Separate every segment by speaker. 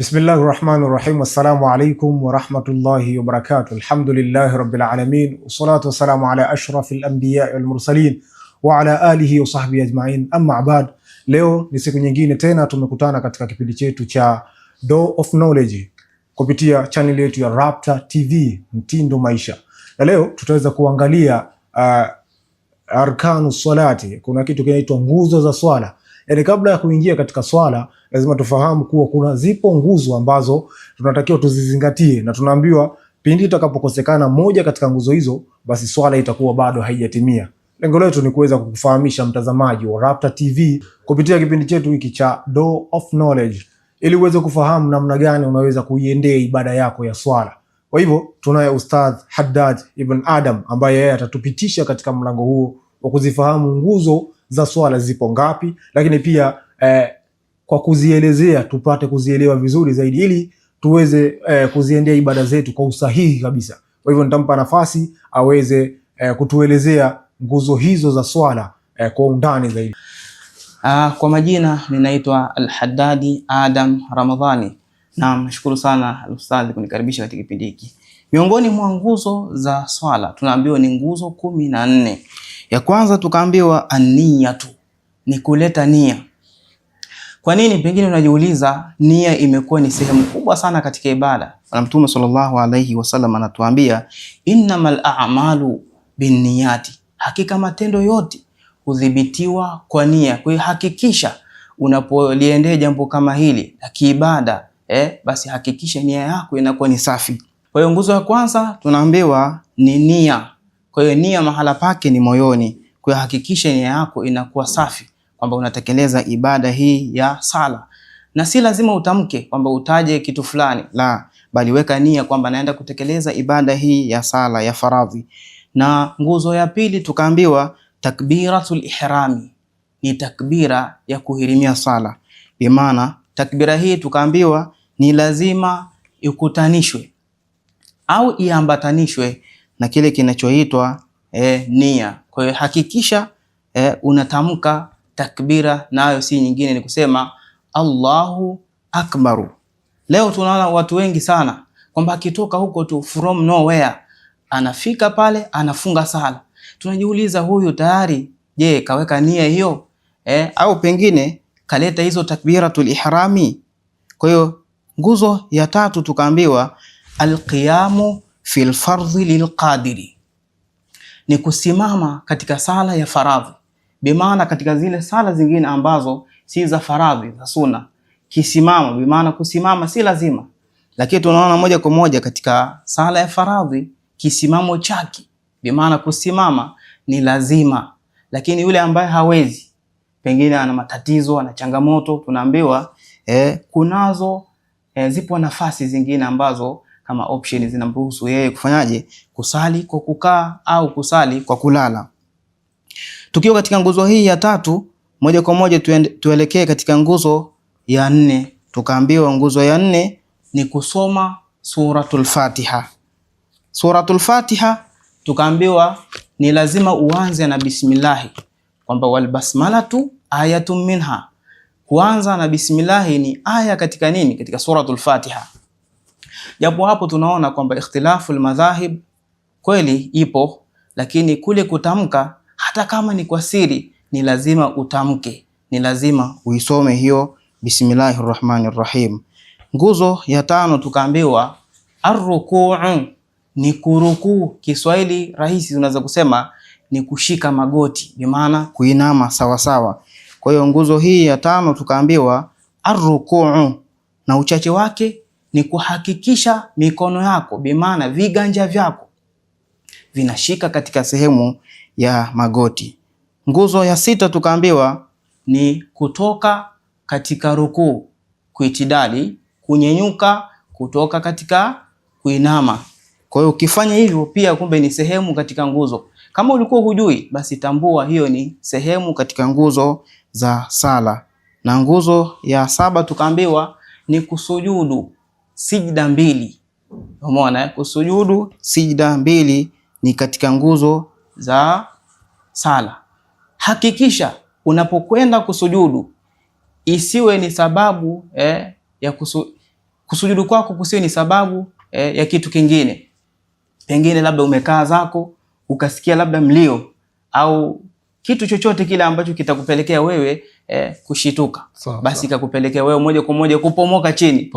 Speaker 1: Bismillahir Rahmanir Rahim. Assalamu alaikum wa rahmatullahi wa barakatuh. Alhamdulillahi rabbil alamin. Wassalatu wassalamu ala ashrafil anbiya wal mursalin wa ala alihi wa sahbihi ajma'in. Amma ba'd. Leo ni siku nyingine tena tumekutana katika kipindi chetu cha Door of Knowledge kupitia channel yetu ya Rapta TV, mtindo maisha. Na leo tutaweza kuangalia arkanu salati. Kuna kitu kinaitwa nguzo za swala. Yaani kabla ya kuingia katika swala lazima tufahamu kuwa kuna zipo nguzo ambazo tunatakiwa tuzizingatie, na tunaambiwa pindi itakapokosekana moja katika nguzo hizo basi swala itakuwa bado haijatimia. Lengo letu ni kuweza kukufahamisha mtazamaji wa Rapta TV kupitia kipindi chetu hiki cha Door of Knowledge ili uweze kufahamu namna gani unaweza kuiendea ibada yako ya swala. Kwa hivyo tunaye Ustadh Haddad Ibn Adam ambaye yeye atatupitisha katika mlango huo wa kuzifahamu nguzo za swala zipo ngapi, lakini pia kwa kuzielezea tupate kuzielewa vizuri zaidi ili tuweze kuziendea ibada zetu kwa usahihi kabisa. Kwa hivyo nitampa nafasi aweze kutuelezea nguzo hizo za swala kwa undani zaidi.
Speaker 2: Kwa majina ninaitwa Al-Haddadi Adam Ramadhani. Na nashukuru sana Al-Ustadhi kunikaribisha katika kipindi hiki. Miongoni mwa nguzo za swala tunaambiwa ni nguzo 14. Ya kwanza tukaambiwa an-niyatu, ni kuleta nia. Kwa nini pengine unajiuliza nia imekuwa ni sehemu kubwa sana katika ibada? Na Mtume sallallahu alayhi wasallam anatuambia innamal a'malu binniyati, hakika matendo yote hudhibitiwa kwa nia. Kwa hiyo hakikisha unapoliendea jambo kama hili la kiibada basi hakikisha nia yako inakuwa ni safi. Kwa hiyo nguzo ya kwanza tunaambiwa ni nia. Kwa hiyo nia mahala pake ni moyoni. Kwa hiyo hakikisha nia yako inakuwa safi kwamba unatekeleza ibada hii ya sala. Na si lazima utamke kwamba utaje kitu fulani, la, bali weka nia kwamba naenda kutekeleza ibada hii ya sala ya faradhi. Na nguzo ya pili tukaambiwa takbiratul ihrami, ni takbira ya kuhirimia sala. Bi maana takbira hii tukaambiwa ni lazima ikutanishwe au iambatanishwe na kile kinachoitwa nia. Kwa hiyo hakikisha unatamka takbira, nayo si nyingine ni kusema Allahu Akbaru. Leo tunaona watu wengi sana kwamba akitoka huko tu from nowhere anafika pale anafunga sala. Tunajiuliza huyu tayari je kaweka nia hiyo au pengine kaleta hizo takbiratul ihrami? Kwa hiyo nguzo ya tatu tukaambiwa alqiyamu fil fardhi lilqadiri, ni kusimama katika sala ya faradhi. Bimaana katika zile sala zingine ambazo si za faradhi, za sunna, kisimama, bimaana kusimama si lazima, lakini tunaona moja kwa moja katika sala ya faradhi kisimamo chake, bimaana kusimama ni lazima. Lakini yule ambaye hawezi, pengine ana matatizo, ana changamoto, tunaambiwa kunazo zipo nafasi zingine ambazo kama option zinamruhusu yeye kufanyaje, kusali kwa kukaa au kusali kwa kulala. Tukiwa katika nguzo hii ya tatu, moja kwa moja tuelekee katika nguzo ya 4. Tukaambiwa nguzo ya 4 ni kusoma suratul Fatiha. Suratul Fatiha tukaambiwa ni lazima uanze na bismillah, kwamba wal basmalatu ayatun minha. Kuanza na bismillah ni aya katika nini? Katika suratul Fatiha. Japo hapo tunaona kwamba ikhtilafu al-madhahib kweli ipo, lakini kule kutamka hata kama ni kwa siri ni lazima utamke, ni lazima uisome hiyo bismillahir rahmanir rahim. Nguzo ya 5 tukaambiwa ar-rukuu, ni kurukuu. Kiswahili rahisi unaweza kusema ni kushika magoti, bi maana kuinama sawa sawa. Kwa hiyo nguzo hii ya 5 tukaambiwa ar-rukuu, na uchache wake ni kuhakikisha mikono yako, bi maana viganja vyako vinashika katika sehemu ya magoti. Nguzo ya 6 tukaambiwa ni kutoka katika rukuu, kuitidali, kunyenyuka kutoka katika kuinama. Kwa hiyo ukifanya hivyo pia kumbe ni sehemu katika nguzo. Kama ulikuwa hujui basi tambua hiyo ni sehemu katika nguzo za sala. Na nguzo ya 7 tukaambiwa ni kusujudu sijda 2. Umeona, kusujudu sijda 2 ni katika nguzo za sala. Hakikisha unapokwenda kusujudu isiwe ni sababu kusujudu kwako kusiwe ni sababu ya kitu kingine. Pengine labda umekaa zako ukasikia labda mlio au kitu chochote kile ambacho kitakupelekea wewe kushituka, basi ikakupelekea wewe moja kwa moja kupomoka chini.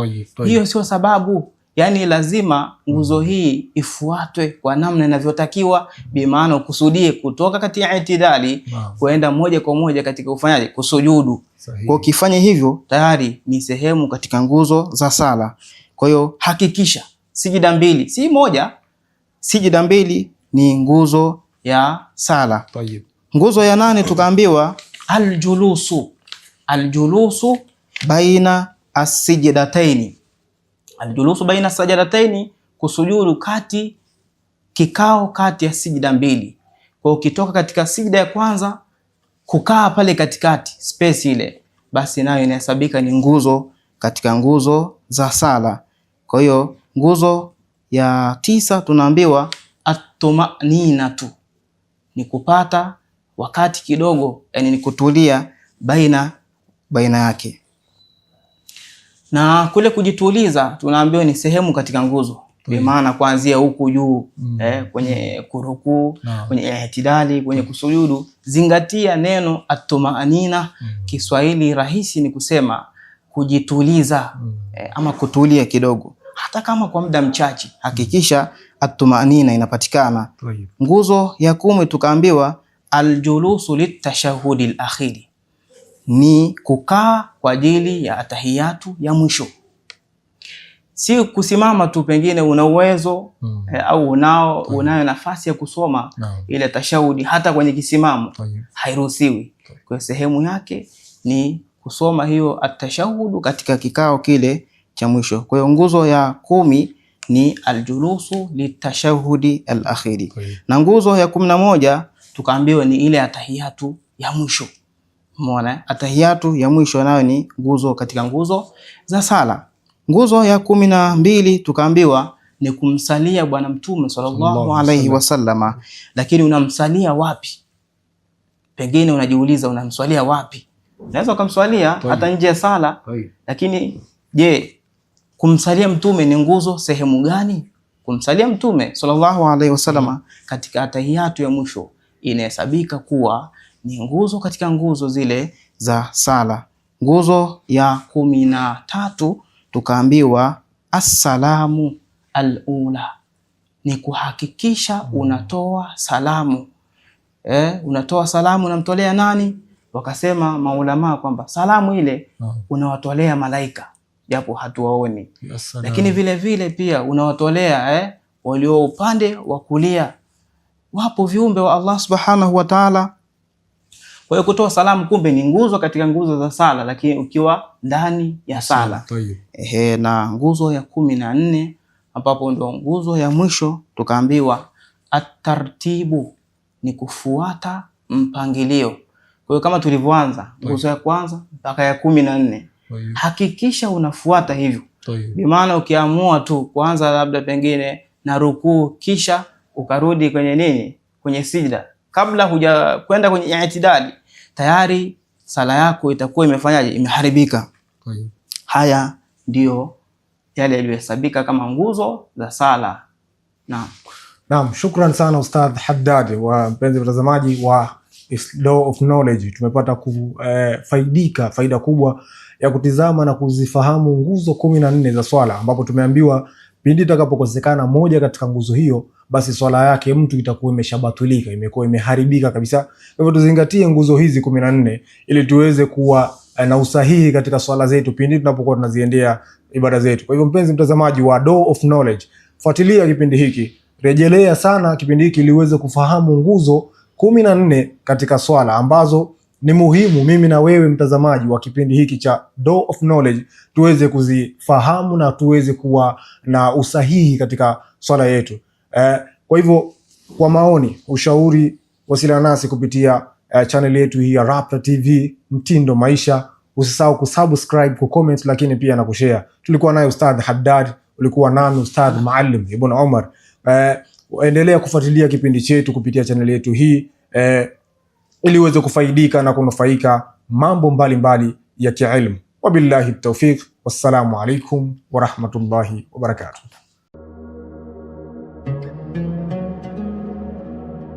Speaker 2: Hiyo sio sababu. Yani lazima nguzo hii ifuatwe kwa namna inavyotakiwa, bi maana ukusudie kutoka katika itidali kuenda moja kwa moja katika ufanyaji kusujudu. Kwa ukifanya hivyo tayari ni sehemu katika nguzo za sala. Kwa hiyo hakikisha sijida mbili, si moja, sijida mbili ni nguzo ya sala. Nguzo ya 8 tukaambiwa aljulusu. Aljulusu baina as-sajdataini. Aljulusu baina as-sajdataini, kusujudu kikao kati ya sijida mbili. Kwa ukitoka katika sijida ya kwanza kukaa pale katikati space ile, basi nayo inahesabika ni nguzo katika nguzo za sala. Kwa hiyo nguzo ya 9 tunaambiwa at-tumaninatu, ni kupata wakati kidogo, yani ni kutulia baina yake. Na kule kujituliza tunaambiwa ni sehemu katika nguzo. Kwa maana kuanzia huku juu kwenye kurukuu, kwenye itidali, kwenye kusujudu, zingatia neno at-tumanina. Kiswahili rahisi ni kusema kujituliza, ama kutulia kidogo, hata kama kwa muda mchache. Hakikisha at-tumanina inapatikana. Nguzo ya 10 tukaambiwa aljulusu litashahudi al-akhiri, ni kukaa kwa ajili ya atahiyatu ya mwisho. Si kusimama tu, pengine una uwezo au unayo nafasi ya kusoma ile tashahudi hata kwenye kisimamo, hairuhusiwi. Kwa sehemu yake ni kusoma hiyo atashahudu katika kikao kile cha mwisho. Kwa hiyo nguzo ya 10 ni aljulusu litashahudi al-akhiri. Na nguzo ya 11 tukaambiwa ni ile atahiyatu ya mwisho. Umeona, atahiyatu ya mwisho nayo ni nguzo katika nguzo za sala. Nguzo ya 12 tukaambiwa ni kumsalia Bwana Mtume sallallahu alaihi wasallama. Lakini unamsalia wapi? Pengine unajiuliza unamsalia wapi? Unaweza kumsalia hata nje ya sala. Lakini je, kumsalia Mtume ni nguzo sehemu gani? Kumsalia Mtume sallallahu alaihi wasallama katika atahiyatu ya mwisho inahesabika kuwa ni nguzo katika nguzo zile za sala. Nguzo ya 13 tukaambiwa assalamu al-ula, ni kuhakikisha unatoa salamu. Unatoa salamu, unamtolea nani? Wakasema maulama kwamba salamu ile unawatolea malaika, japo hatuwaoni. Lakini vile vile pia unawatolea walio upande wa kulia, wapo viumbe wa Allah subhanahu wa ta'ala. Kwa hiyo kutoa salamu kumbe ni nguzo katika nguzo za sala, lakini ukiwa ndani ya sala. Na nguzo ya 14 ambapo ndio nguzo ya mwisho tukaambiwa at-tartibu, ni kufuata mpangilio. Kwa hiyo kama tulivyoanza nguzo ya kwanza mpaka ya 14, hakikisha unafuata hivyo. Bi maana ukiamua tu kuanza labda pengine na rukuu kisha ukarudi kwenye sijda kabla huja kwenda kwenye itidali, tayari sala yako itakuwa imefanyaje? Imeharibika. Haya ndio yale yaliyohesabika kama nguzo za sala.
Speaker 1: Naam, shukran sana Ustadh Haddad. Wa mpenzi mtazamaji wa Law of Knowledge, tumepata kufaidika faida kubwa ya kutizama na kuzifahamu nguzo 14 za swala, ambapo tumeambiwa pindi itakapokosekana moja katika nguzo hiyo, basi swala yake mtu itakuwa imeshabatulika, imekuwa imeharibika kabisa. Kwa hivyo tuzingatie nguzo hizi 14 ili tuweze kuwa na usahihi katika swala zetu pindi tunapokuwa tunaziendea ibada zetu. Kwa hivyo mpenzi mtazamaji wa Law of Knowledge, fuatilia kipindi hiki, rejelea sana kipindi hiki ili uweze kufahamu nguzo 14 katika swala ambazo ni muhimu mimi na wewe mtazamaji wa kipindi hiki cha Law of Knowledge tuweze kuzifahamu na tuweze kuwa na usahihi katika swala yetu. Kwa hivyo kwa maoni, ushauri, wasiliana nasi kupitia channel yetu hii ya Rapta TV Mtindo Maisha. Usisahau kusubscribe, kucomment, lakini pia na kushare. Tulikuwa naye Ustadh Haddad, ulikuwa nami Ustadh Maalim Ibn Omar. Endelea kufuatilia kipindi chetu kupitia channel yetu hii ili uweze kufaidika na kunufaika mambo mbalimbali ya kielimu. Wabillahi tawfiq, wassalamu alaikum warahmatullahi wabarakatuh.